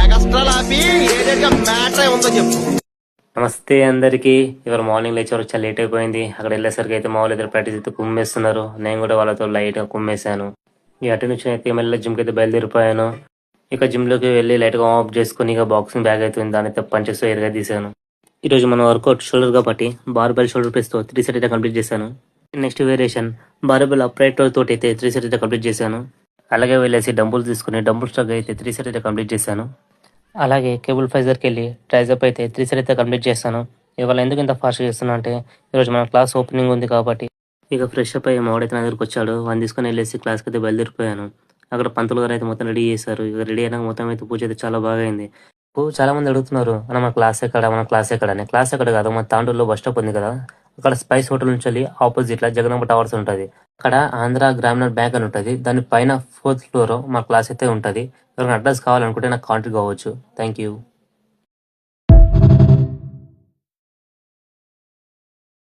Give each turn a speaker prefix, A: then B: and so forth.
A: ఎగస్ట్రాలు ఆపి ఏదైతే మ్యాటర్ ఉందో చెప్పు.
B: నమస్తే అందరికి. ఇవాళ మార్నింగ్ లేచే వరకు చాలా లేట్ అయిపోయింది. అక్కడ వెళ్ళేసరికి అయితే మా వాళ్ళు ఇద్దరు ప్రాక్టీస్ అయితే కుమ్మేస్తున్నారు. నేను కూడా వాళ్ళతో లైట్ గా కుమ్మేశాను. ఈ అటు నుంచి అయితే మళ్ళీ జిమ్కి అయితే బయలుదేరిపోయాను. ఇక జిమ్ లోకి వెళ్ళి లైట్ గా ఆఫ్ చేసుకుని ఇక బాక్సింగ్ బ్యాగ్ అయితే దాని అయితే పంచెస్ ఎరగా తీసాను. ఈ రోజు మన వర్కౌట్ షోల్డర్ కాబట్టి బార్బెల్ షోల్డర్ ప్రెస్ తో 3 సెట్ అయితే కంప్లీట్ చేశాను. నెక్స్ట్ వేరియేషన్ బార్బెల్ అప్రైట్ తోటి అయితే 3 సెట్ అయితే కంప్లీట్ చేశాను. అలాగే వెళ్ళేసి డంబుల్స్ తీసుకుని డంబుల్ స్ట్రగ్ అయితే 3 సెట్ అయితే కంప్లీట్ చేశాను. అలాగే కేబుల్ ఫైజర్కి వెళ్ళి ట్రైజప్ అయితే 3 సెట్ అయితే కంప్లీట్ చేస్తాను. ఇవాళ ఎందుకు ఇంత ఫాస్ట్ చేస్తున్నా అంటే ఈరోజు మన క్లాస్ ఓపెనింగ్ ఉంది కాబట్టి. ఇక ఫ్రెష్ అప్ అయ్యి మావాడైతే నా దగ్గరికి వచ్చాడు. వాడిని తీసుకొని వెళ్ళేసి క్లాస్కి అయితే బయలుదేరిపోయాను. అక్కడ పంతులు గారు అయితే మొత్తం రెడీ చేశారు. ఇక రెడీ అయినాక మొత్తం అయితే పూజ అయితే చాలా బాగా అయింది. చాలా మంది అడుగుతున్నారు అన్న మన క్లాస్ ఎక్కడ, మన క్లాస్ ఎక్కడ అని. క్లాస్ ఎక్కడ కాదు, మన తాండూరులో బస్ స్టాప్ ఉంది కదా, అక్కడ స్పైస్ హోటల్ నుంచి వెళ్ళి ఆపోజిట్ లా జగదంబ టవర్స్ ఉంటుంది. అక్కడ ఆంధ్ర గ్రామీణ బ్యాంక్ అని ఉంటుంది. దాని పైన 4th ఫ్లోర్ మా క్లాస్ అయితే ఉంటుంది. ఎవరైనా అడ్రస్ కావాలనుకుంటే నాకు కాంటాక్ట్ కావచ్చు. Thank you.